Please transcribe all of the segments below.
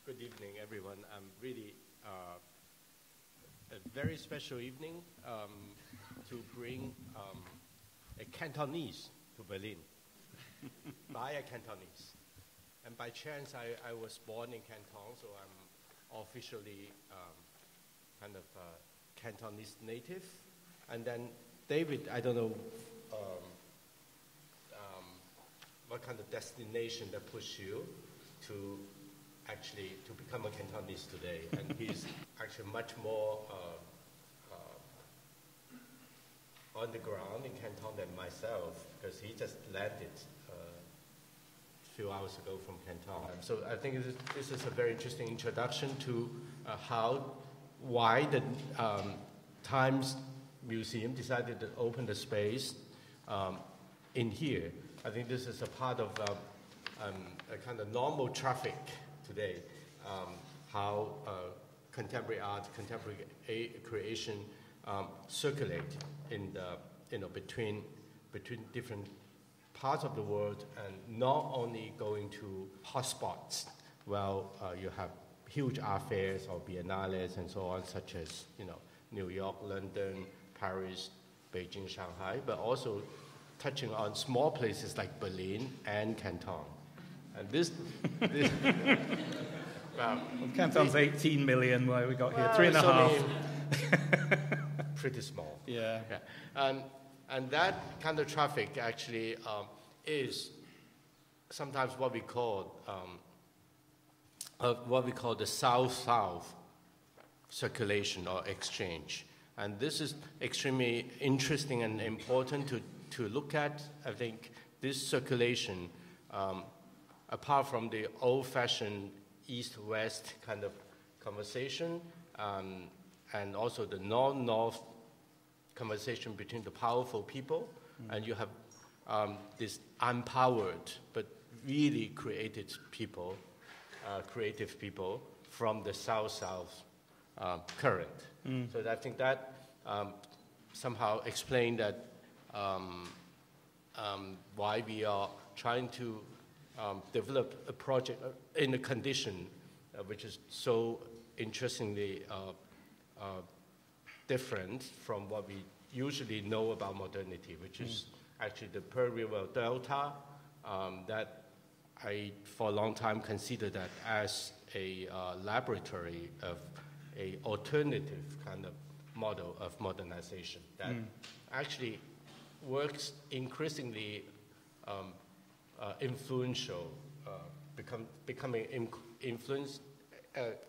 Good evening, everyone. I'm really a very special evening to bring a Cantonese to Berlin by a Cantonese. And by chance, I was born in Canton, so I'm officially kind of Cantonese native. And then David, I don't know what kind of destination that pushed you to become a Cantonese today. And he's actually much more on the ground in Canton than myself, because he just landed a few hours ago from Canton. So I think this is a very interesting introduction to why the Times Museum decided to open the space in here. I think this is a part of a kind of normal traffic today, how contemporary art, contemporary creation circulate in the, between different parts of the world, and not only going to hotspots. Well, you have huge art fairs or biennales and so on, such as New York, London, Paris, Beijing, Shanghai, but also touching on small places like Berlin and Canton. And this well, Canton's 18 million, where we got here 3.5. Pretty small. Yeah. And that kind of traffic actually is sometimes what we call the South-South circulation or exchange. And this is extremely interesting and important to look at. I think this circulation, apart from the old-fashioned East-West kind of conversation, and also the North-North conversation between the powerful people, and you have this empowered but really creative people from the South-South current. So I think that somehow explained that why we are trying to develop a project in a condition which is so interestingly different from what we usually know about modernity, which is actually the Pearl River Delta, that I, for a long time, considered that as a laboratory of a alternative kind of model of modernization that actually works increasingly influential, becoming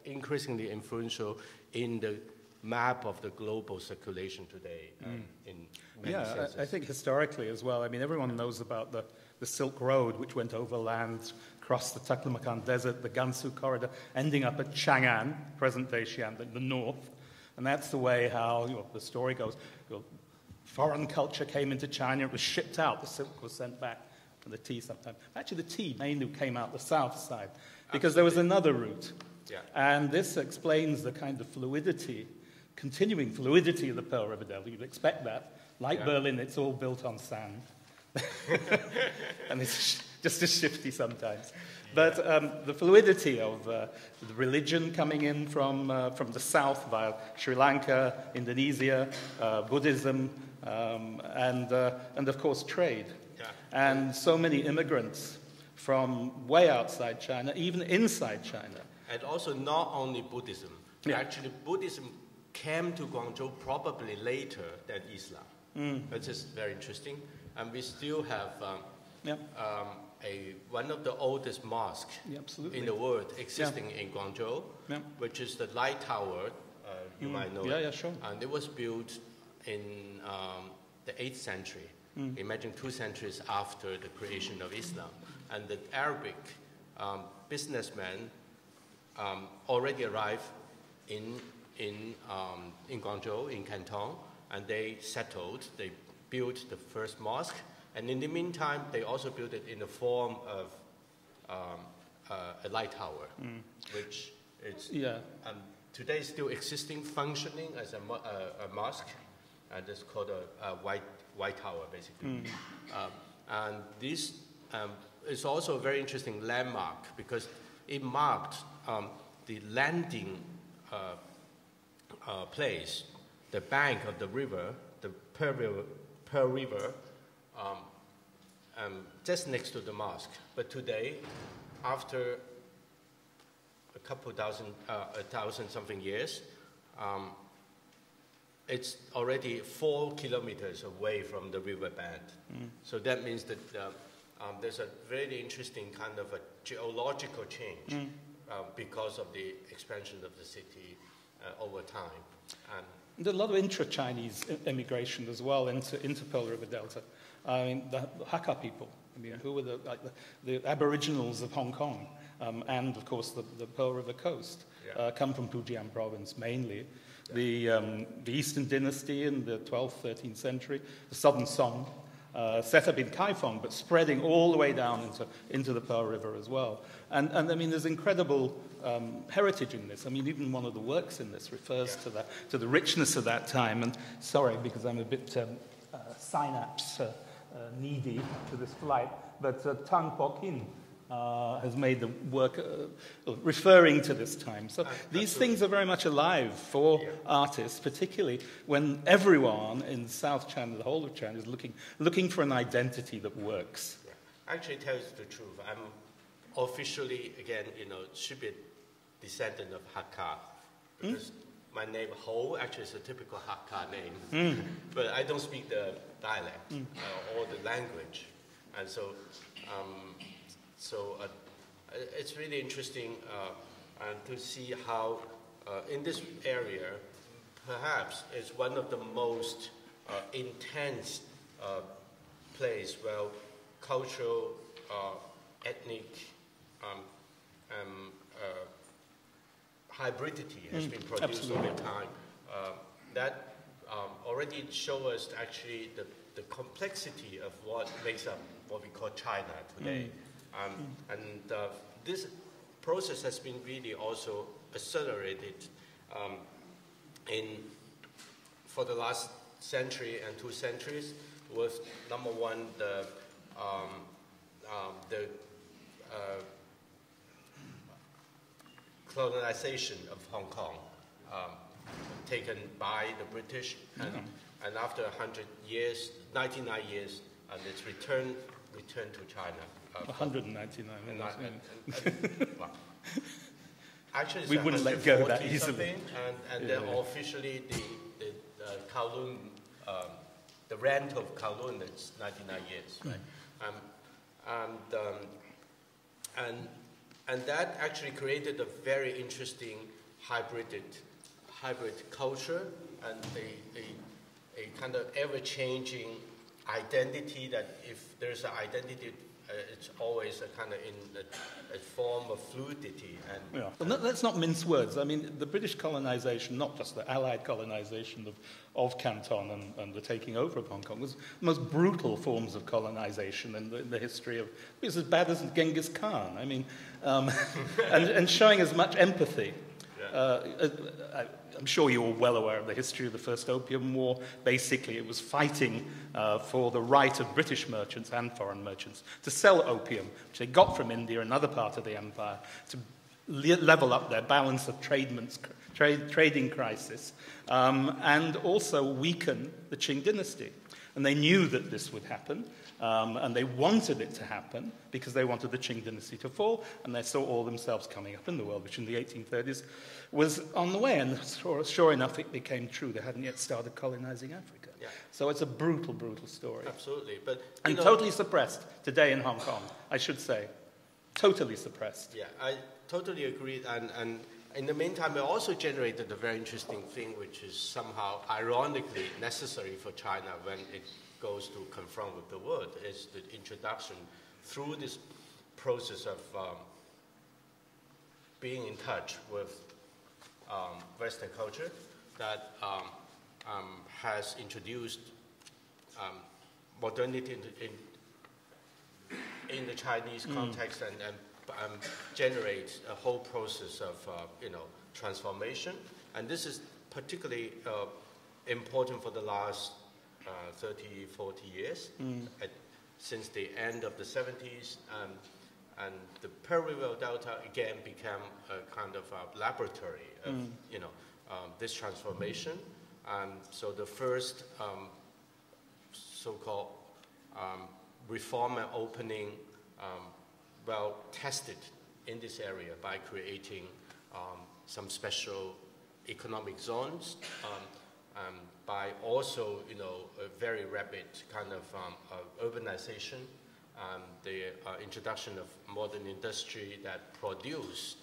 increasingly influential in the map of the global circulation today in many senses. I think historically as well. I mean, everyone knows about the Silk Road, which went overland, crossed the Taklamakan Desert, the Gansu Corridor, ending up at Chang'an, present-day Xi'an, the north. And that's the way how the story goes. Foreign culture came into China, it was shipped out, the silk was sent back, and the tea sometimes. Actually, the tea mainly came out the south side, because there was another route. Yeah. And this explains the kind of fluidity, continuing fluidity of the Pearl River Delta. You'd expect that. Like Berlin, it's all built on sand. And it's just as shifty sometimes. But the fluidity of the religion coming in from the south via Sri Lanka, Indonesia, Buddhism, and of course trade. Yeah. And so many immigrants from way outside China, even inside China. And also not only Buddhism. Yeah. Actually, Buddhism came to Guangzhou probably later than Islam. Which is very interesting. And we still have one of the oldest mosques in the world existing in Guangzhou, which is the Light Tower. You might know it. Yeah, sure. And it was built in the 8th century. Imagine 2 centuries after the creation of Islam. And the Arabic businessmen already arrived in Guangzhou, in Canton, and they settled. They built the first mosque. And in the meantime, they also built it in the form of a light tower, which is today still existing, functioning as a mosque, and it's called a white tower, basically. And this is also a very interesting landmark because it marked the landing place, the bank of the river, the Pearl River, just next to the mosque. But today, after a couple thousand, 1,000-something years, it's already 4 kilometers away from the riverbed. So that means that there's a very interesting kind of a geological change because of the expansion of the city over time. There's a lot of intra-Chinese immigration as well into Pearl River Delta. I mean, the Hakka people, I mean, who were the Aboriginals of Hong Kong, and of course the Pearl River coast, come from Fujian province mainly. The Eastern dynasty in the 12th, 13th century, the Southern Song, set up in Kaifeng, but spreading all the way down into the Pearl River as well. And I mean, there's incredible heritage in this. I mean, even one of the works in this refers to the richness of that time. And sorry, because I'm a bit synapse needy to this flight, but Tang Po Kin has made the work referring to this time. So these things are very much alive for artists, particularly when everyone in South China, the whole of China, is looking for an identity that works. Yeah. Actually tells the truth. I'm officially, again, should be a descendant of Hakka, because my name Hou actually is a typical Hakka name, but I don't speak the dialect or the language, and so it's really interesting to see how in this area, perhaps it's one of the most intense place where cultural, ethnic hybridity has been produced over time. That already shows us actually the complexity of what makes up what we call China today. This process has been really also accelerated for the last century and 2 centuries with, number one, the colonization of Hong Kong, taken by the British, and after 100 years, 99 years, and it's returned to China. 199 well, actually, we wouldn't let go that easily. And then officially the Kowloon, the rent of Kowloon is 99 years, right? And that actually created a very interesting hybrid culture and a kind of ever-changing identity that if there's an identity, it's always a kind of in a form of fluidity. Well, let's not mince words. I mean, the British colonization, not just the Allied colonization of Canton and the taking over of Hong Kong, was the most brutal forms of colonization in the history of. It was as bad as Genghis Khan. I mean, and showing as much empathy. I'm sure you're well aware of the history of the First Opium War. Basically, it was fighting for the right of British merchants and foreign merchants to sell opium, which they got from India, another part of the empire, to level up their balance of trading crisis, and also weaken the Qing dynasty. And they knew that this would happen, and they wanted it to happen because they wanted the Qing dynasty to fall, and they saw all themselves coming up in the world, which in the 1830s was on the way. And sure enough, it became true. They hadn't yet started colonizing Africa. Yeah. So it's a brutal, brutal story. Absolutely. But totally suppressed today in Hong Kong, I should say. Totally suppressed. Yeah, I totally agree. And in the meantime, it also generated a very interesting thing, which is somehow ironically necessary for China when it goes to confront with the world, is the introduction through this process of being in touch with Western culture that has introduced modernity in the Chinese context and generates a whole process of transformation. And this is particularly important for the last 30, 40 years, since the end of the 70s. And the Pearl River Delta again became a kind of a laboratory of this transformation. So the first so-called reform and opening well tested in this area by creating some special economic zones, by also a very rapid kind of urbanization. The introduction of modern industry that produce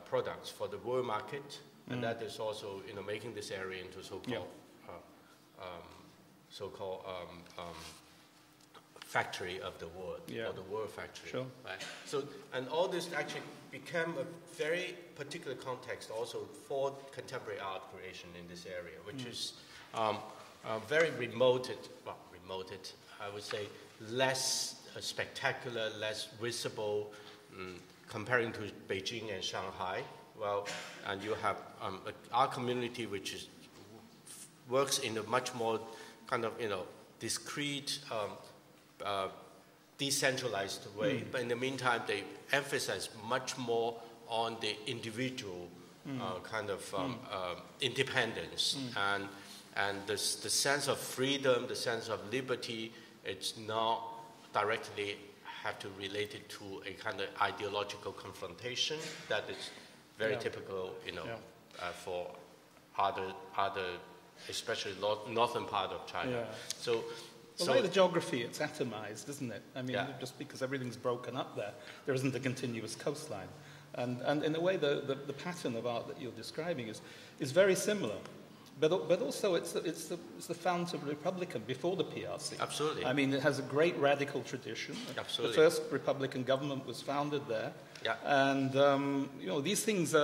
products for the world market, and that is also making this area into so-called factory of the world, or the world factory. Sure. Right? So, and all this actually became a very particular context also for contemporary art creation in this area, which is very remoted, I would say, less spectacular, less visible, comparing to Beijing and Shanghai. Well, and you have our community, which works in a much more kind of discrete, decentralized way. But in the meantime, they emphasize much more on the individual kind of independence and the sense of freedom, the sense of liberty. It's not directly have to relate it to a kind of ideological confrontation that is very typical, for other, especially northern part of China. So, like the geography, it's atomized, isn't it? I mean, just because everything's broken up there isn't a continuous coastline. And in a way, the pattern of art that you're describing is very similar. But also, it's the fount of Republican before the PRC. Absolutely. I mean, it has a great radical tradition. Absolutely. The first Republican government was founded there. Yeah. And, these things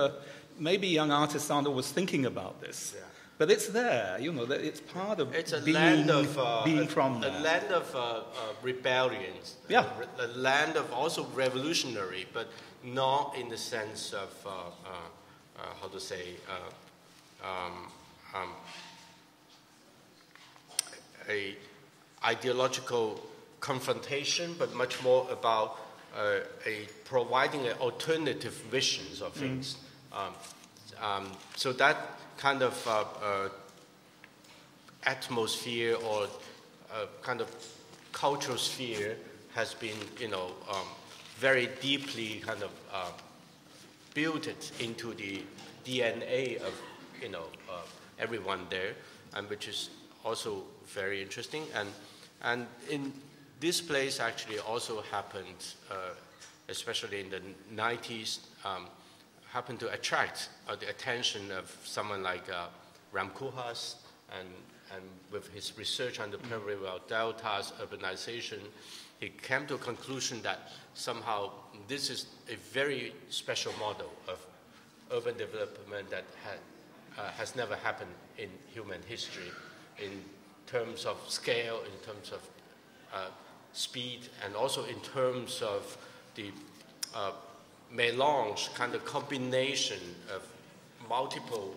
maybe young artists aren't always thinking about this. Yeah. But it's there, it's part of being from there. A land of rebellions. Yeah. A land of also revolutionary, but not in the sense of, how to say, a ideological confrontation, but much more about providing alternative visions of things. So that kind of atmosphere or kind of cultural sphere has been, very deeply kind of built into the DNA of, everyone there, and which is also very interesting. And in this place actually also happened, especially in the 90s, happened to attract the attention of someone like Ram Koolhaas, and with his research on the Pearl River Delta's urbanization, he came to a conclusion that somehow this is a very special model of urban development that has never happened in human history in terms of scale, in terms of speed, and also in terms of the melange, kind of combination of multiple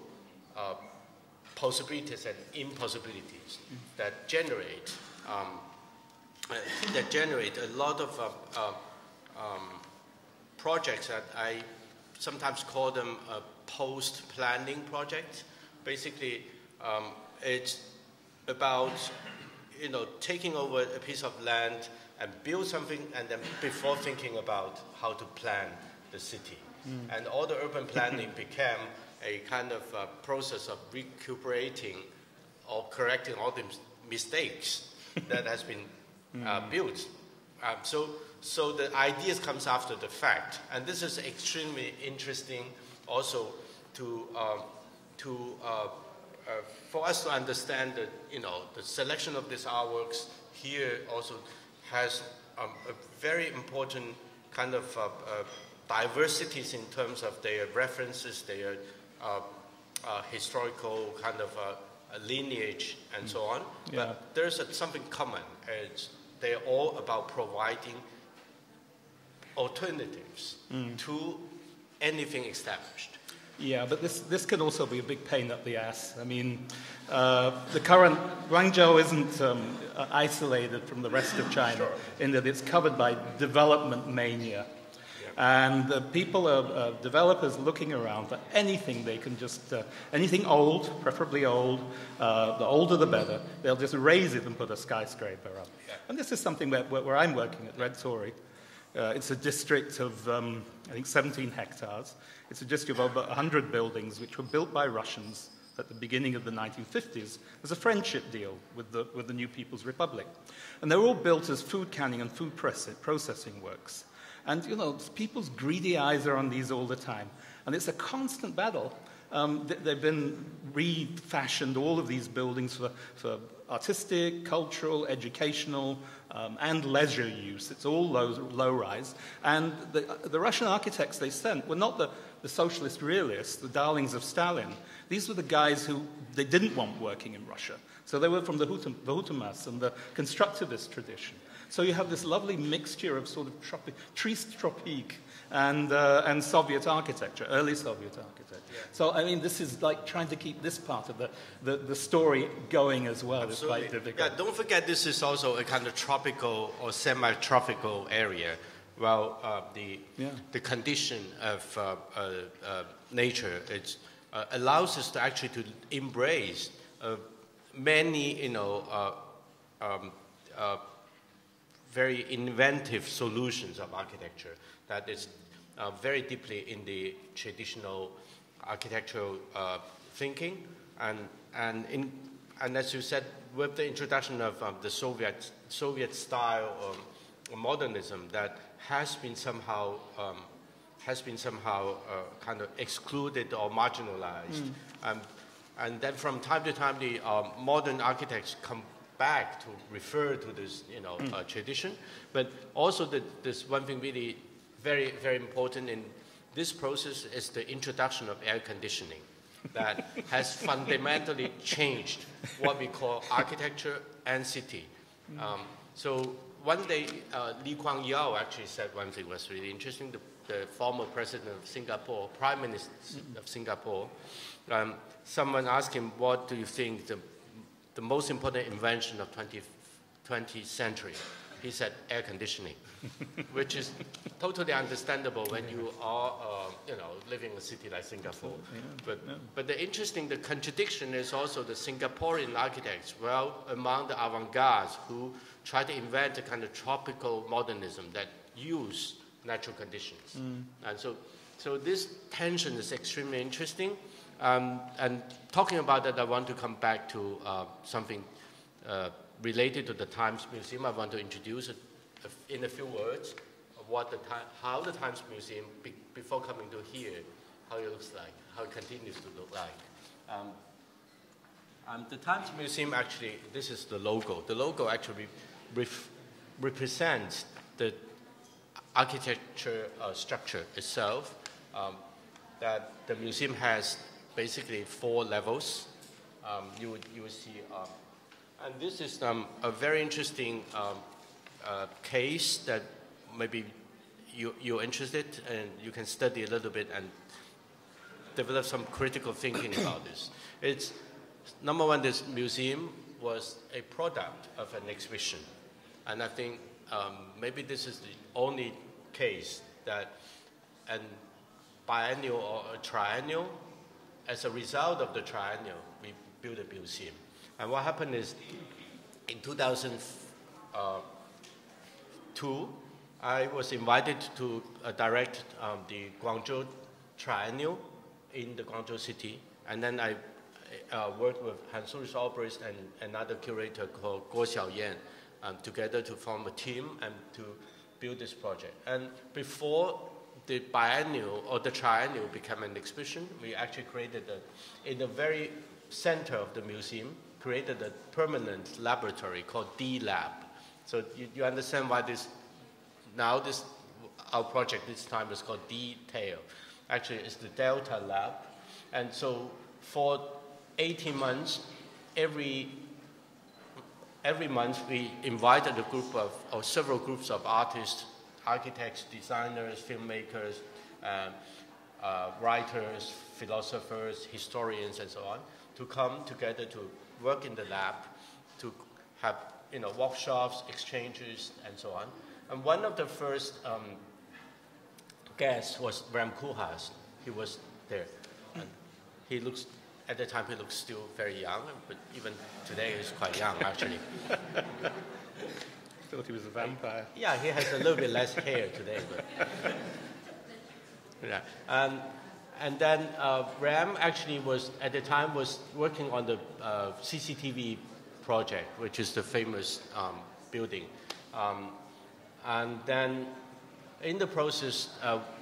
possibilities and impossibilities that generate a lot of projects that I sometimes call them a post-planning project. Basically, it's about taking over a piece of land and build something, and then before thinking about how to plan the city. And all the urban planning became a kind of process of recuperating or correcting all the mistakes that has been built. So the ideas comes after the fact, and this is extremely interesting also for us to understand that the selection of these artworks here also has a very important kind of diversities in terms of their references, their historical kind of lineage, and so on. Yeah. But there's something common. They're all about providing alternatives to anything established. Yeah, but this can also be a big pain up the ass. I mean, the current Guangzhou isn't isolated from the rest of China in that it's covered by development mania. And people are developers looking around for anything they can just, anything old, preferably old, the older the better, they'll just raise it and put a skyscraper up. And this is something where I'm working at Red Tory. It's a district of, I think, 17 hectares. It's a district of over 100 buildings which were built by Russians at the beginning of the 1950s as a friendship deal with the New People's Republic. And they're all built as food canning and food processing works. And, you know, people's greedy eyes are on these all the time. And it's a constant battle. They've been refashioned, all of these buildings, for artistic, cultural, educational, and leisure use. It's all low-rise. And the Russian architects they sent were not the socialist realists, the darlings of Stalin. These were the guys who they didn't want working in Russia. So they were from the Hutumas and the constructivist tradition. So you have this lovely mixture of sort of triste tropique and Soviet architecture, early Soviet architecture. Yeah. So, I mean, this is like trying to keep this part of the story going as well. Absolutely. It's quite difficult. Yeah, don't forget this is also a kind of tropical or semi-tropical area. Well, the condition of nature allows us to actually to embrace many, you know, very inventive solutions of architecture that is very deeply in the traditional architectural thinking, and as you said, with the introduction of the Soviet style modernism that has been somehow kind of excluded or marginalized, and then from time to time the modern architects come back to refer to this, you know, tradition, but also this one thing really very, very important in this process is the introduction of air conditioning that has fundamentally changed what we call architecture and city. So one day, Lee Kuan Yew actually said one thing was really interesting. The former president of Singapore, prime minister of Singapore, someone asked him, what do you think the most important invention of 20th century? He said air conditioning, which is totally understandable when you are, you know, living in a city like Singapore. But the contradiction is also the Singaporean architects, well, among the avant-gardes who try to invent a kind of tropical modernism that use natural conditions. And so this tension is extremely interesting. And talking about that, I want to come back to something related to the Times Museum. I want to introduce in a few words how the Times Museum, before coming to here, how it looks like, how it continues to look like. The Times Museum actually, this is the logo. The logo actually represents the architecture structure itself. That the museum has basically 4 levels. You will see, and this is a very interesting case that maybe you're interested and you can study a little bit and develop some critical thinking about this. It's number one, this museum was a product of an exhibition, and I think maybe this is the only case that an biennial or a triennial, as a result of the triennial, we built a museum. And what happened is, in 2002, I was invited to direct the Guangzhou Triennial in the Guangzhou city. And then I worked with Hanru's arborist and another curator called Guo Xiaoyan together to form a team and to build this project. And before the biennial or the triennial became an exhibition, we actually created in the very center of the museum, created a permanent laboratory called D-Lab. So you understand why our project this time is called Detail. Actually, it's the Delta Lab. And so for 18 months, every month we invited a group of, or several groups of artists, architects, designers, filmmakers, writers, philosophers, historians, and so on, to come together to work in the lab, to have workshops, exchanges, and so on. And one of the first guests was Ram Koolhaas. He was there. And he looks, at the time, he looks still very young, but even today he's quite young, actually. Thought he was a vampire. Yeah, he has a little bit less hair today. But yeah. And then Ram actually was, at the time, was working on the CCTV project, which is the famous building. And then in the process,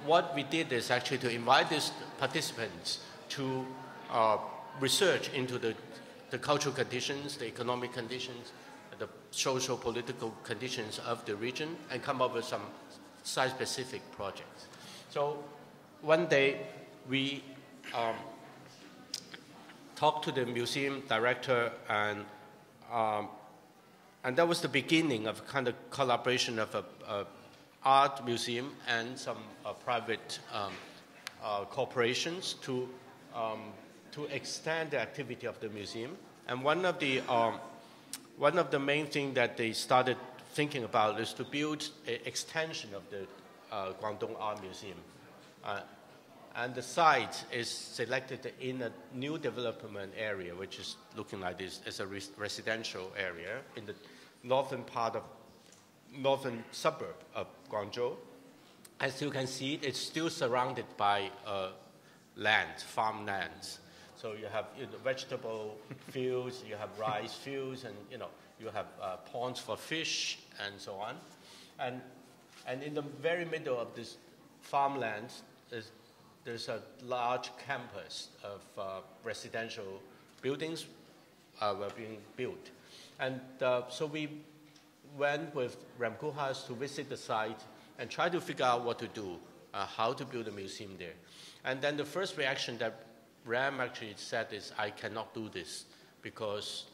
what we did is actually to invite these participants to research into the cultural conditions, the economic conditions, the social, political conditions of the region, and come up with some site-specific projects. So one day, we talked to the museum director, and that was the beginning of a kind of collaboration of a art museum and some private corporations to extend the activity of the museum. And one of the main things that they started thinking about is to build an extension of the Guangdong Art Museum. And the site is selected in a new development area, which is looking like this as a residential area in the northern suburb of Guangzhou. As you can see, it's still surrounded by farmlands. So you have vegetable fields, you have rice fields, and you have ponds for fish and so on. And in the very middle of this farmlands, there's a large campus of residential buildings were being built. And so we went with Ram Koolhaas to visit the site and try to figure out what to do, how to build a museum there. And then the first reaction that Ram actually said is, I cannot do this, because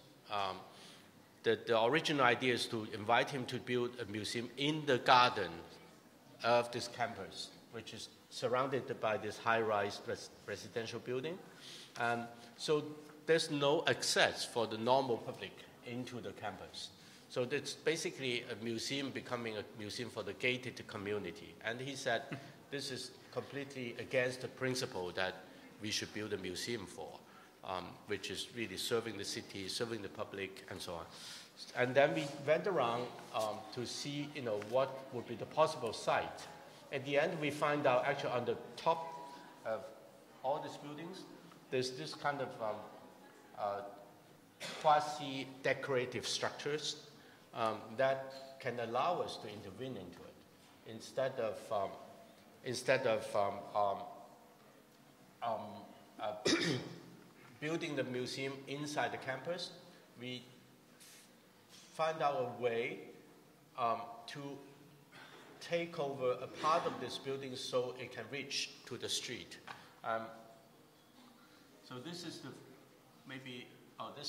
the original idea is to invite him to build a museum in the garden of this campus, which is surrounded by this high-rise residential building. So there's no access for the normal public into the campus. So it's basically a museum becoming a museum for the gated community. And he said, this is completely against the principle that we should build a museum for, which is really serving the city, serving the public, and so on. And then we went around to see, what would be the possible site. At the end, we find out actually on the top of all these buildings, there's this kind of quasi-decorative structures that can allow us to intervene into it, instead of building the museum inside the campus. We find out a way to take over a part of this building so it can reach to the street. So this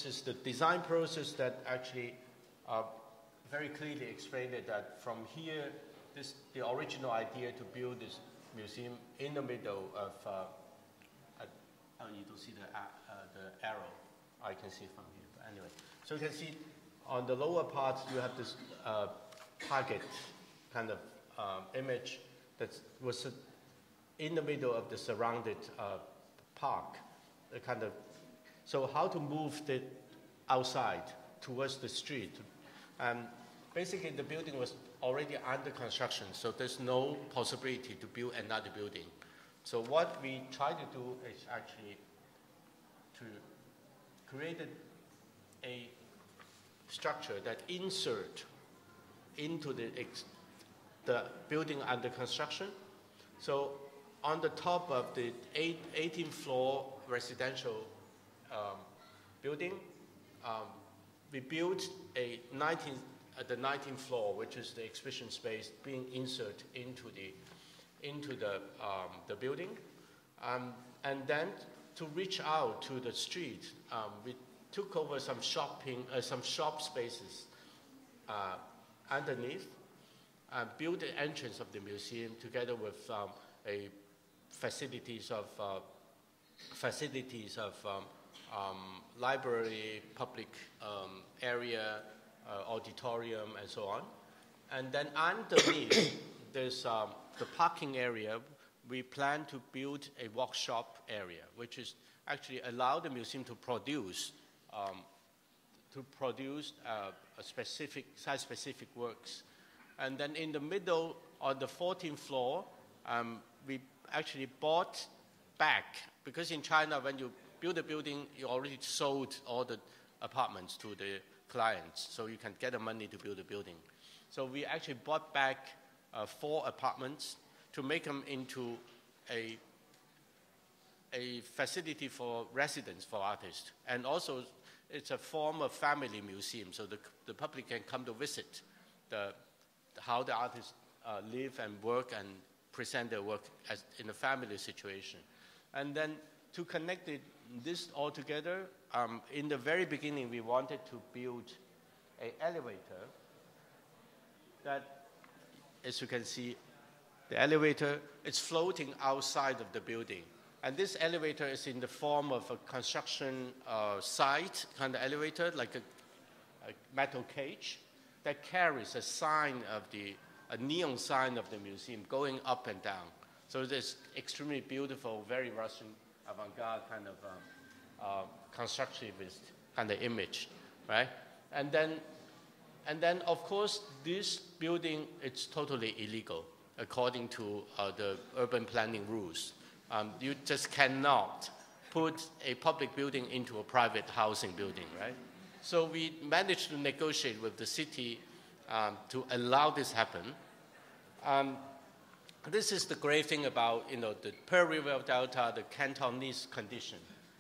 is the design process that actually very clearly explained it, that from here, the original idea to build this museum in the middle of, you don't see the arrow, I can see from here, but anyway. So you can see on the lower part, you have this target kind of image that was in the middle of the surrounded park. So how to move it outside towards the street. Basically, the building was already under construction, so there's no possibility to build another building. So what we try to do is actually to create a structure that insert into the building under construction. So on the top of the 18th floor residential building, we built the 19th floor, which is the exhibition space, being inserted into the building, and then to reach out to the street, we took over some shop spaces underneath, built the entrance of the museum together with a facilities of library, public area, auditorium, and so on. And then underneath, there's the parking area. We plan to build a workshop area, which is actually allow the museum to produce site-specific works. And then in the middle, on the 14th floor, we actually bought back, because in China, when you build a building, you already sold all the apartments to the clients, so you can get the money to build a building. So we actually bought back 4 apartments to make them into a facility for residence for artists. And also, it's a form of family museum, so the public can come to visit how the artists live and work and present their work as in a family situation. And then to connect this all together, in the very beginning, we wanted to build an elevator that, as you can see, the elevator is floating outside of the building. And this elevator is in the form of a construction site kind of elevator, like a metal cage that carries a sign of a neon sign of the museum going up and down. So it's extremely beautiful, very Russian avant-garde kind of constructivist kind of image, right? And then, of course, this building, it's totally illegal according to the urban planning rules. You just cannot put a public building into a private housing building, right? So we managed to negotiate with the city to allow this happen. This is the great thing about the Pearl River Delta, the Cantonese condition,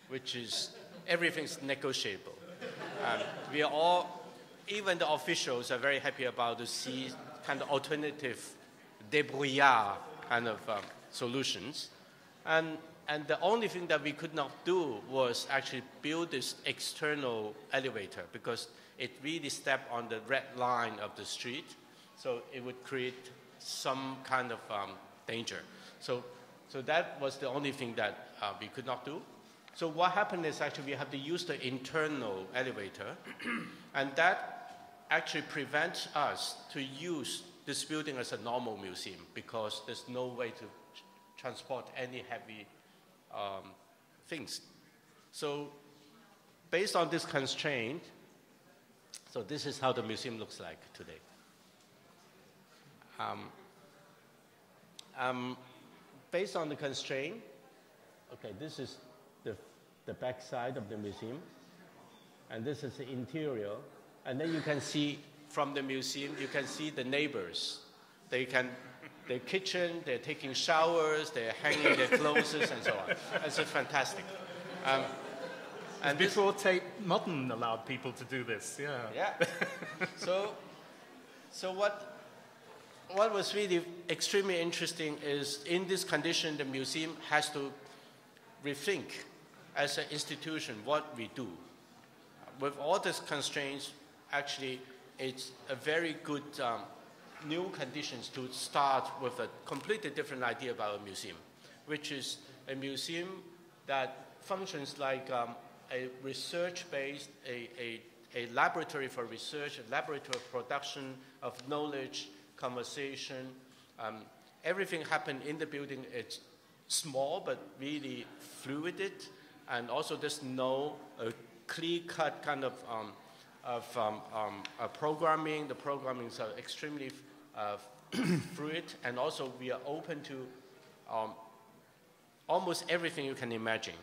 which is everything's negotiable. We are all, even the officials are very happy about to see kind of alternative débrouillard kind of solutions. And the only thing that we could not do was actually build this external elevator, because it really stepped on the red line of the street, so it would create some kind of danger. So that was the only thing that we could not do. So what happened is actually we have to use the internal elevator, and that actually prevents us to use this building as a normal museum, because there's no way to transport any heavy things. So based on this constraint, so this is how the museum looks like today. Based on the constraint, okay, this is the back side of the museum, and this is the interior. And then you can see from the museum, you can see the neighbors. Their kitchen, they're taking showers, they're hanging their clothes, and so on. It's just fantastic. And before Tate Modern allowed people to do this, yeah. Yeah. So what was really extremely interesting is, in this condition, the museum has to rethink as an institution what we do. With all these constraints, actually, it's a very good new conditions to start with a completely different idea about a museum, which is a museum that functions like a research-based, a laboratory for research, a laboratory of production of knowledge, conversation. Everything happened in the building. It's small but really fluid, and also there's no clear-cut kind of programming. The programmings are extremely fluid, and also we are open to almost everything you can imagine.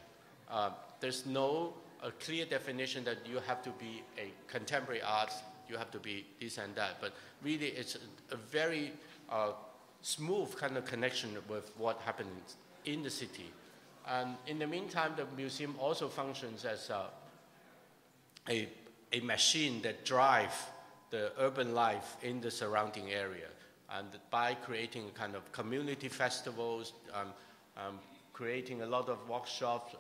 There's no clear definition that you have to be a contemporary art, you have to be this and that, but really it's a very smooth kind of connection with what happens in the city. And in the meantime, the museum also functions as a machine that drives the urban life in the surrounding area, and by creating kind of community festivals, creating a lot of workshops,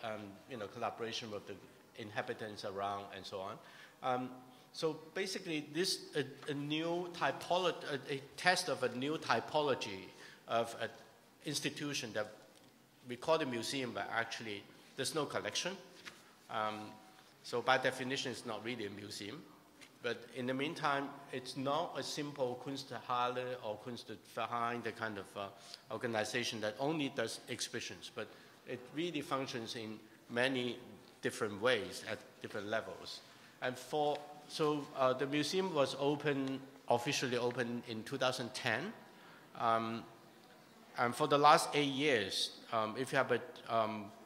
collaboration with the inhabitants around, and so on. So basically, this a new typology, a test of a new typology of an institution that we call it museum, but actually there's no collection. So by definition, it's not really a museum. But in the meantime, it's not a simple Kunsthalle or Kunstverein, the kind of organization that only does exhibitions, but it really functions in many different ways at different levels. And so the museum was officially opened in 2010. And for the last 8 years, if you have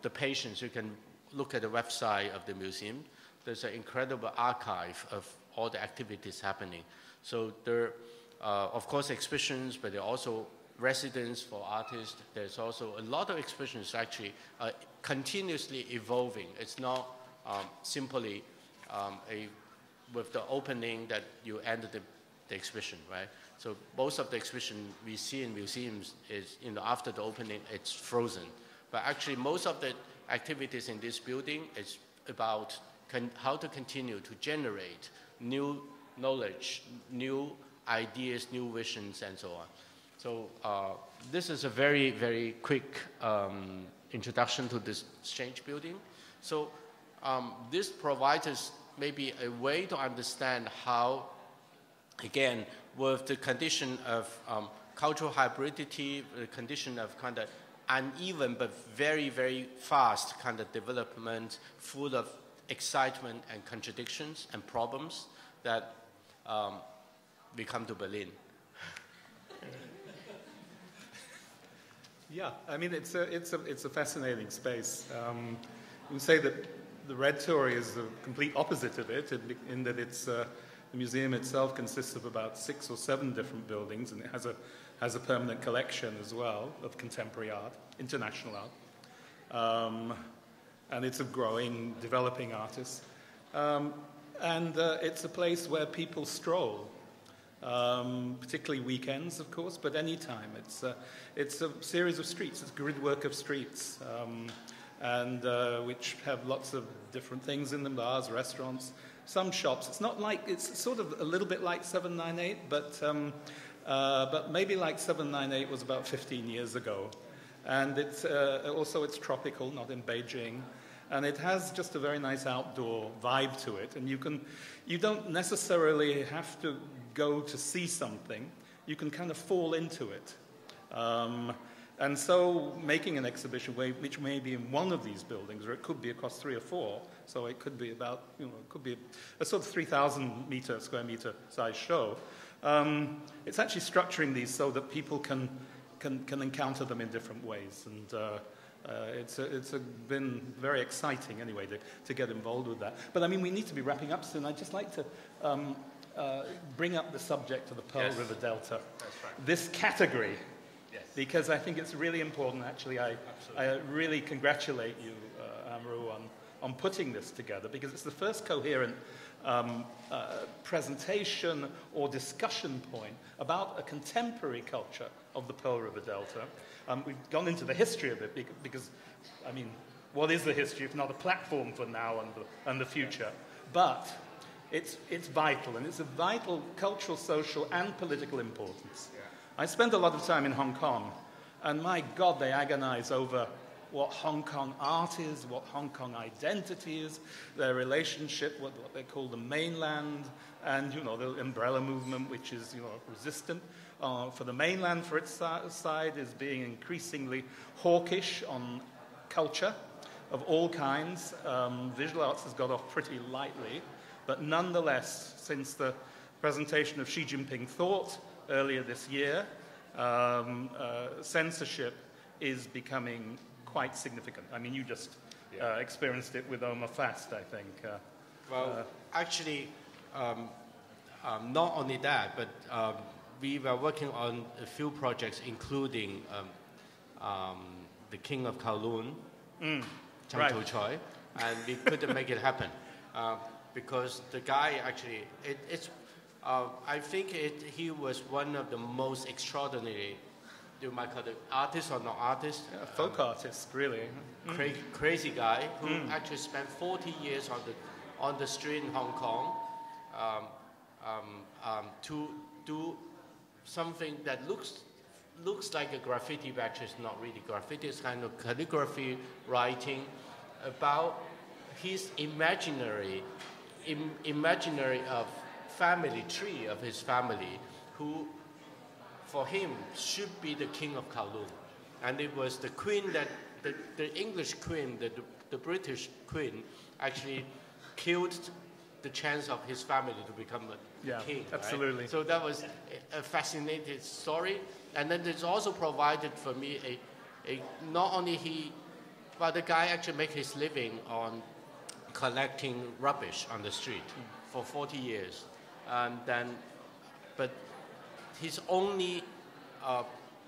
the patience, you can look at the website of the museum. There's an incredible archive of all the activities happening. So there are, of course, exhibitions, but there are also residence for artists. There's also a lot of exhibitions actually continuously evolving. It's not simply with the opening that you end the exhibition, right? So most of the exhibition we see in museums is, after the opening, it's frozen. But actually most of the activities in this building is about how to continue to generate new knowledge, new ideas, new visions, and so on. So this is a very, very quick introduction to this exchange building. So this provides us maybe a way to understand how, again, with the condition of cultural hybridity, the condition of kind of uneven but very, very fast kind of development, full of excitement and contradictions and problems, that we come to Berlin. Yeah, I mean, it's a fascinating space. You can say that the Red Tour is the complete opposite of it, in that the museum itself consists of about 6 or 7 different buildings, and it has a permanent collection as well of contemporary art, international art, and it's a growing, developing artist. And it's a place where people stroll, particularly weekends, of course, but any time. It's a series of streets, it's a gridwork of streets, and which have lots of different things in them, bars, restaurants, some shops. It's sort of a little bit like 798, but maybe like 798 was about 15 years ago. And it's tropical, not in Beijing. And it has just a very nice outdoor vibe to it. And you don't necessarily have to go to see something. You can kind of fall into it. And so making an exhibition, which may be in one of these buildings, or it could be across 3 or 4, so it could be about, it could be a sort of 3,000 square meter size show. It's actually structuring these so that people can encounter them in different ways. And it's been very exciting, anyway, to get involved with that. But, I mean, we need to be wrapping up soon. I'd just like to bring up the subject of the Pearl River Delta. That's right. This category, because I think it's really important. Actually, I really congratulate you, Hanru, on putting this together, because it's the first coherent presentation or discussion point about a contemporary culture of the Pearl River Delta. We've gone into the history of it because, I mean, what is the history if not a platform for now and the future? But it's vital, and it's a vital cultural, social, and political importance. Yeah. I spent a lot of time in Hong Kong, and my God, they agonize over what Hong Kong art is, what Hong Kong identity is, their relationship, what they call the mainland, and, the umbrella movement, which is, resistant. For the mainland, for its side, is being increasingly hawkish on culture of all kinds. Visual arts has got off pretty lightly, but nonetheless, since the presentation of Xi Jinping Thought earlier this year, censorship is becoming quite significant. I mean, you just experienced it with Omar Fast, I think. Actually, not only that, but we were working on a few projects, including the King of Kowloon, Chang To-choi, and we couldn't make it happen because the guy actually, I think he was one of the most extraordinary, you might call it artist or not artist? Folk artist, really. Crazy guy who actually spent 40 years on the street in Hong Kong to do something that looks looks like a graffiti, but actually it's not really graffiti. It's kind of calligraphy writing about his imaginary of family tree of his family, who for him should be the king of Kowloon. And it was the queen that, the English queen, the British queen, actually killed the chance of his family to become a king. Absolutely. Right? So that was a fascinating story. And then it's also provided for me not only but the guy actually make his living on collecting rubbish on the street for 40 years. And then, but his only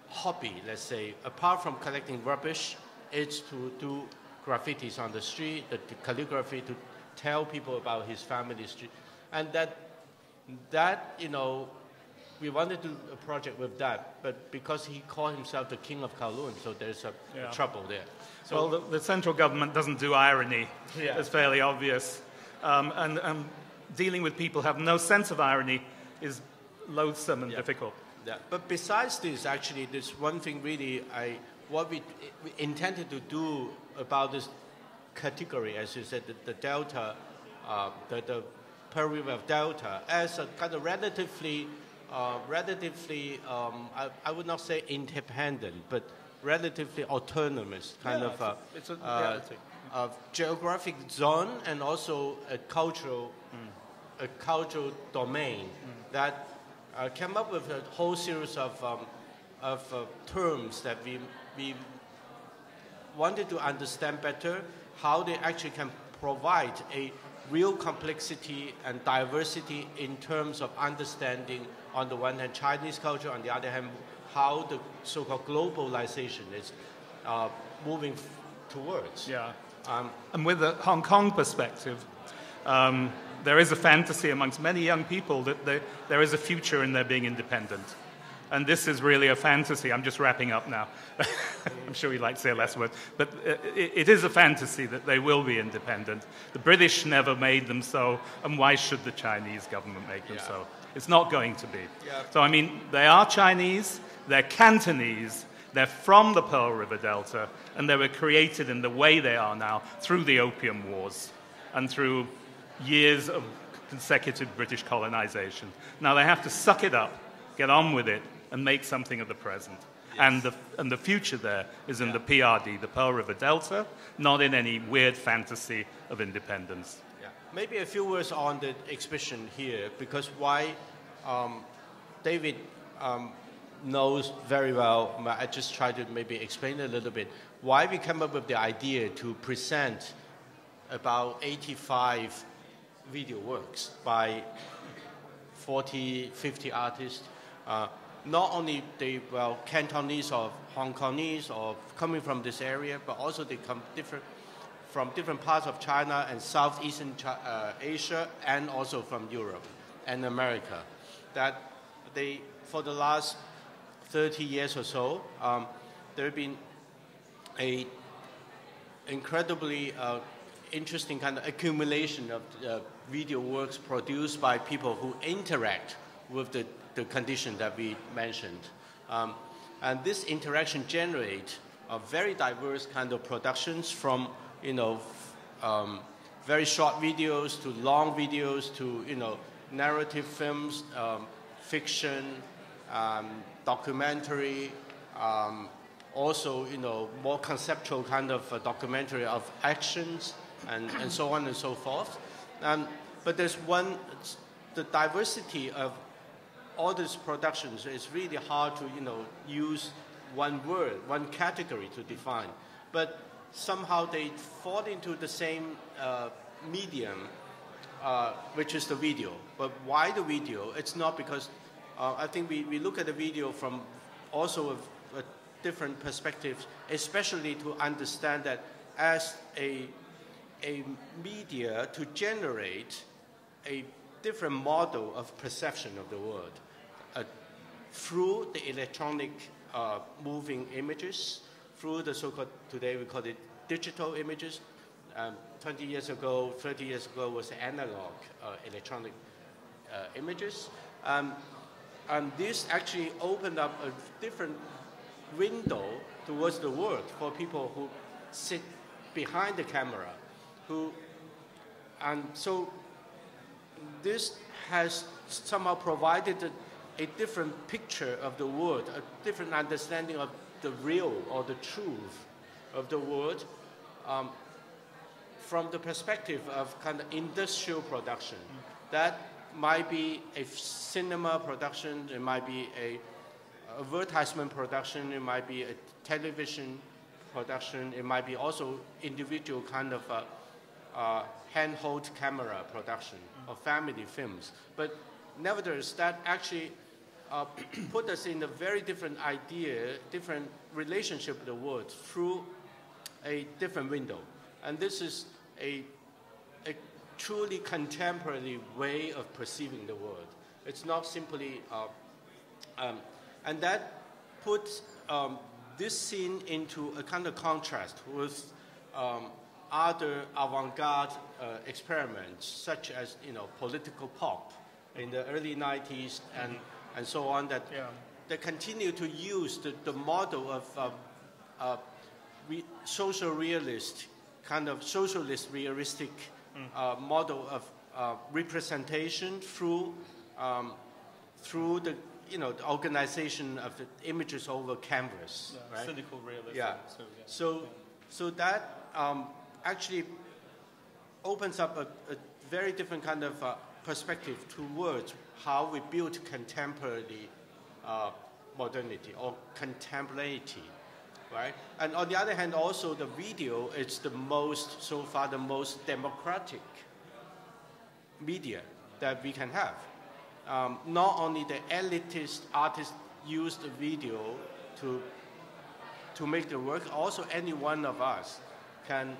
hobby, let's say, apart from collecting rubbish, is to do graffitis on the street, the calligraphy, to tell people about his family street. And that, you know, we wanted to do a project with that, but because he called himself the king of Kowloon, so there's a trouble there. So, well, the central government doesn't do irony. Yeah. It's fairly obvious. And dealing with people who have no sense of irony is loathsome and difficult. Yeah. But besides this, actually, there's one thing really what we intended to do about this category, as you said, the Delta, the Pearl River Delta, as a kind of relatively, I would not say independent, but relatively autonomous kind of it's a reality. Geographic zone, and also a cultural domain that came up with a whole series of terms that we wanted to understand better how they actually can provide a real complexity and diversity in terms of understanding, on the one hand, Chinese culture, on the other hand, how the so-called globalization is moving towards. Yeah. And with the Hong Kong perspective, there is a fantasy amongst many young people that there is a future in their being independent. And this is really a fantasy. I'm just wrapping up now. I'm sure you'd like to say less words. But it is a fantasy that they will be independent. The British never made them so, and why should the Chinese government make them so? It's not going to be. Yeah. So, I mean, they are Chinese, they're Cantonese, they're from the Pearl River Delta, and they were created in the way they are now through the Opium Wars and through years of consecutive British colonization. Now they have to suck it up, get on with it, and make something of the present. Yes. And the future there is in the PRD, the Pearl River Delta, not in any weird fantasy of independence. Yeah. Maybe a few words on the exhibition here, because why David knows very well, I just try to maybe explain a little bit, why we came up with the idea to present about 85 video works by 40, 50 artists. Not only they Cantonese or Hong Kongese or coming from this area, but also they come from different parts of China and Southeastern Asia, and also from Europe and America. That they, for the last 30 years or so, there have been a incredibly interesting kind of accumulation of video works produced by people who interact with the condition that we mentioned. And this interaction generates very diverse kind of productions, from, you know, very short videos to long videos to, you know, narrative films, fiction, documentary, also, you know, more conceptual kind of documentary of actions, and so on and so forth. But there's the diversity of all these productions is really hard to, you know, use one word, one category to define. But somehow they fall into the same medium, which is the video. But why the video? It's not because, I think we look at the video from also a different perspectives, especially to understand that as a media to generate a different model of perception of the world through the electronic moving images, through the so-called, today we call it digital images. 20 years ago, 30 years ago was analog electronic images. And this actually opened up a different window towards the world for people who sit behind the camera, and so this has somehow provided a different picture of the world, a different understanding of the real or the truth of the world from the perspective of kind of industrial production. That might be a cinema production, it might be a advertisement production, it might be a television production, it might be also individual kind of handheld camera production or family films. But nevertheless, that actually put us in a very different idea, different relationship with the world through a different window. And this is a truly contemporary way of perceiving the world. It's not simply, and that puts this scene into a kind of contrast with other avant-garde experiments, such as political pop in the early 90s and so on, that they continue to use the model of social realist, kind of socialist realistic model of representation through the the organization of the images over canvas, right? Cynical realism. Yeah. So that actually opens up a very different kind of perspective towards how we build contemporary modernity or contemporaneity, right? And on the other hand, also the video is so far the most democratic media that we can have. Not only the elitist artists use the video to make the work, also any one of us can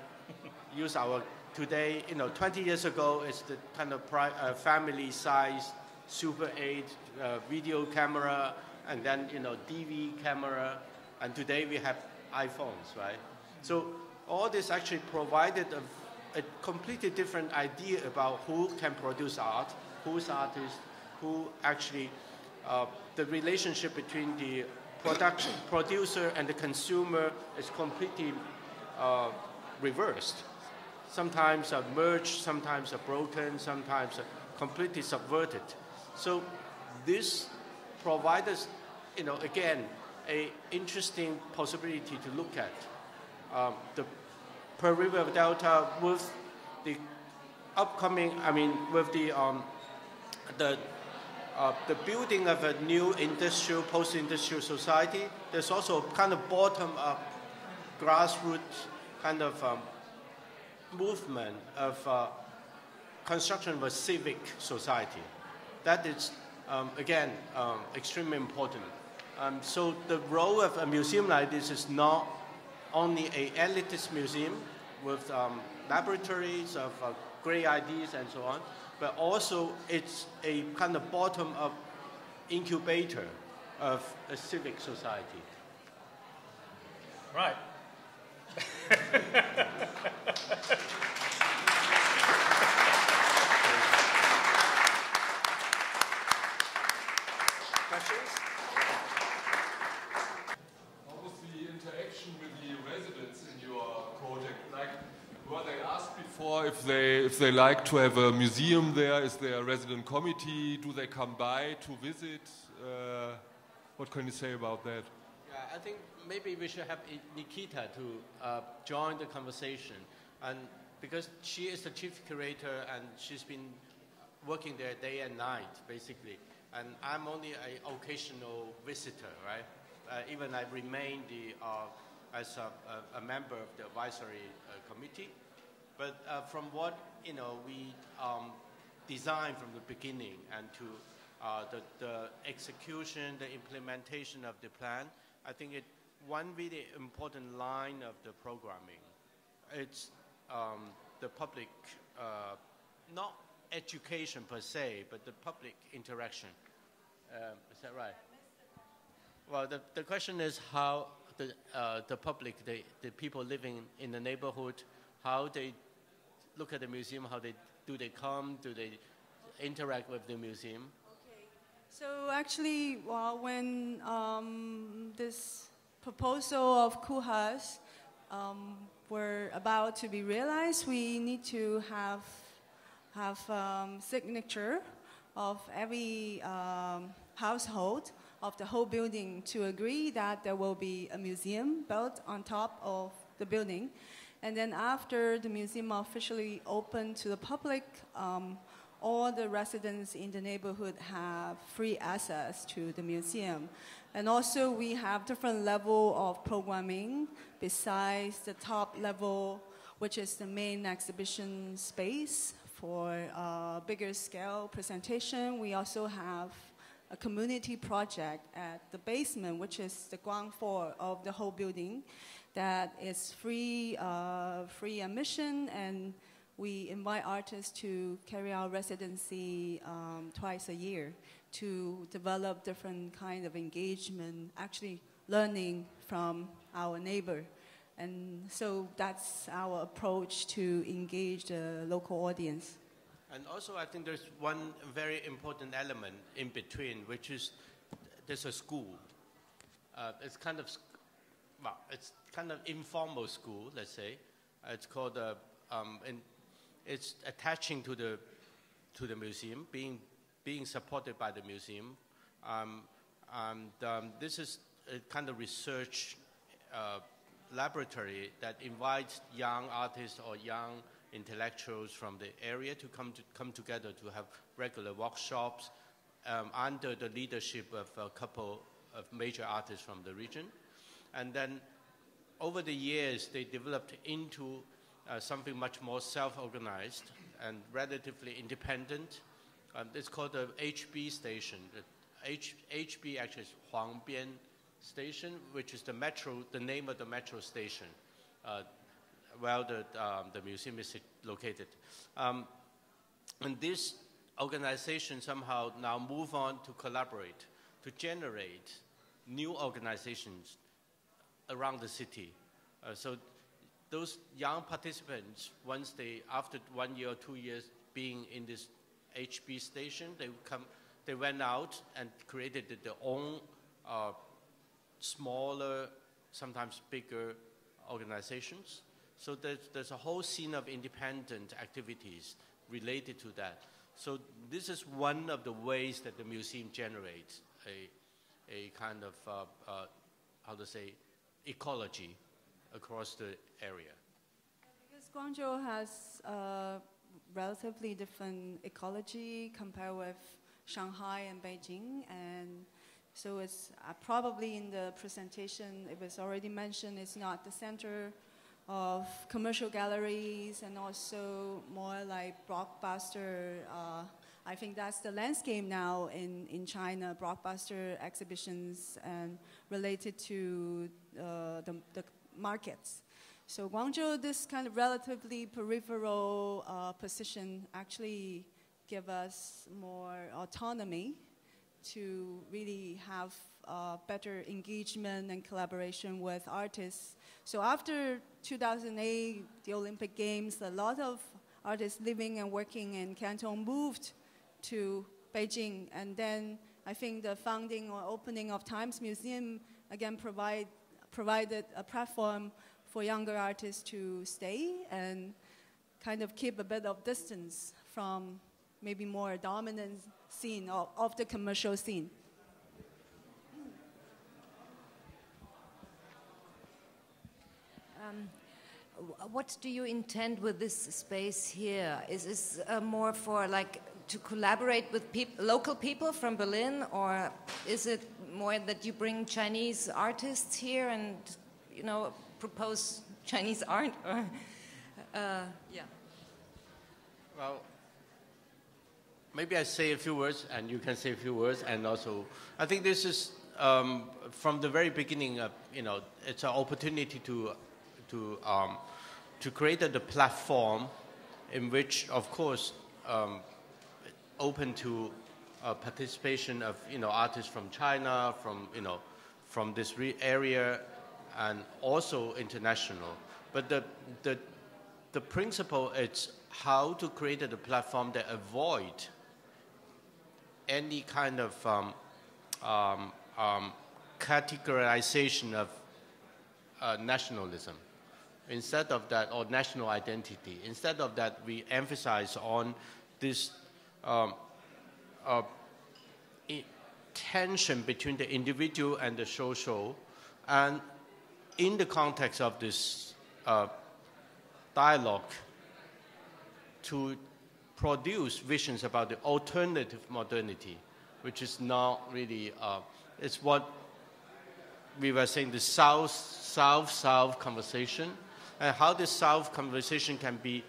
use our today, 20 years ago, it's the kind of family size Super 8 video camera, and then, DV camera, and today we have iPhones, right? So all this actually provided a completely different idea about who can produce art, who's artist, who actually, the relationship between the producer and the consumer is completely reversed. Sometimes merged, sometimes broken, sometimes completely subverted. So this provides us, again, an interesting possibility to look at the Pearl River Delta with the upcoming, with the building of a new industrial, post-industrial society. There's also kind of bottom-up, grassroots kind of movement of construction of a civic society. That is, again, extremely important. So the role of a museum like this is not only an elitist museum with laboratories of great ideas and so on, but also it's a kind of bottom-up incubator of a civic society. Right. Questions? How was the interaction with the residents in your project? Like, were they asked before if they like to have a museum there? Is there a resident committee? Do they come by to visit? What can you say about that? Yeah, I think maybe we should have Nikita to join the conversation, and because she is the chief curator and she's been working there day and night, basically. And I'm only an occasional visitor, right? Even I remain as a member of the advisory committee. But from what we designed from the beginning and to the execution, the implementation of the plan, I think one really important line of the programming, it's the public, not education per se, but the public interaction. Is that right? Well, the question is how the public, the people living in the neighborhood, how they look at the museum, do they come, do they interact with the museum? Okay. So actually, when this proposal of Kuhas were about to be realized, we need to have signature of every household of the whole building to agree that there will be a museum built on top of the building. And then after the museum officially opened to the public, all the residents in the neighborhood have free access to the museum. And also we have different level of programming besides the top level, which is the main exhibition space for bigger scale presentation. We also have a community project at the basement, which is the ground floor of the whole building, that is free admission, and we invite artists to carry out residency twice a year to develop different kind of engagement, actually learning from our neighbor. And so that's our approach to engage the local audience. And also I think there's one very important element in between, which is there's a school. It's kind of, well, it's kind of informal school, let's say. It's called, it's attaching to the museum, being supported by the museum. This is a kind of research laboratory that invites young artists or young intellectuals from the area to come together to have regular workshops under the leadership of a couple of major artists from the region. And then over the years, they developed into something much more self-organized and relatively independent. It's called the HB station. The HB actually is Huangbian Station, which is the name of the metro station where the museum is located. And this organization somehow now move on to collaborate, to generate new organizations around the city. So those young participants, once after 1 year or 2 years being in this HB station, they went out and created their own smaller, sometimes bigger organizations. So there's a whole scene of independent activities related to that. So this is one of the ways that the museum generates a kind of, how to say, ecology across the area. Because Guangzhou has a relatively different ecology compared with Shanghai and Beijing, and so it's probably in the presentation, it was already mentioned, it's not the center of commercial galleries and also more like blockbuster. I think that's the landscape now in China, blockbuster exhibitions and related to the markets. So Guangzhou, this kind of relatively peripheral position actually give us more autonomy to really have better engagement and collaboration with artists. So after 2008, the Olympic Games, a lot of artists living and working in Canton moved to Beijing. And then I think the founding or opening of Times Museum again provided a platform for younger artists to stay and kind of keep a bit of distance from maybe more dominant scene of the commercial scene. What do you intend with this space here? Is this more for like to collaborate with local people from Berlin, or is it more that you bring Chinese artists here and, you know, propose Chinese art? Or, yeah. Well, maybe I say a few words and you can say a few words, and also I think this is from the very beginning. You know, it's an opportunity to create the platform in which, of course, open to participation of artists from China, from this area, and also international. But the principle is how to create a platform that avoid any kind of categorization of nationalism. Instead of that, or national identity. Instead of that, we emphasize on this tension between the individual and the social, and in the context of this dialogue, to produce visions about the alternative modernity, which is not really, it's what we were saying, the South-South conversation, and how this South conversation can be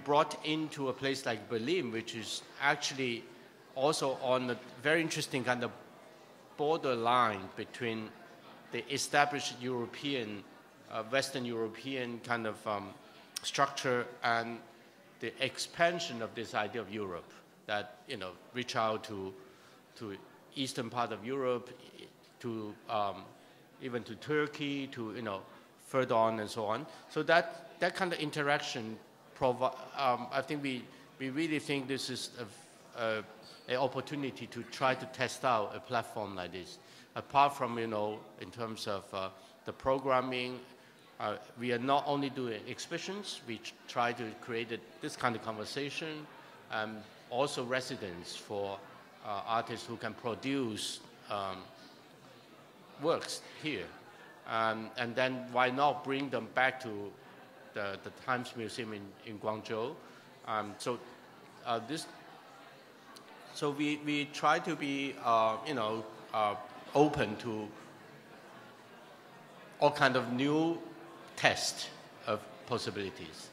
brought into a place like Berlin, which is actually also on a very interesting kind of borderline between the established European, Western European kind of structure and the expansion of this idea of Europe that, you know, reach out to eastern part of Europe, to even to Turkey, to, you know, further on and so on. So that kind of interaction, I think we really think this is an opportunity to try to test out a platform like this. Apart from, you know, in terms of the programming, we are not only doing exhibitions, we try to create this kind of conversation, also residence for artists who can produce works here. And then why not bring them back to the Times Museum in Guangzhou? So we try to be, you know, open to all kind of new tests of possibilities.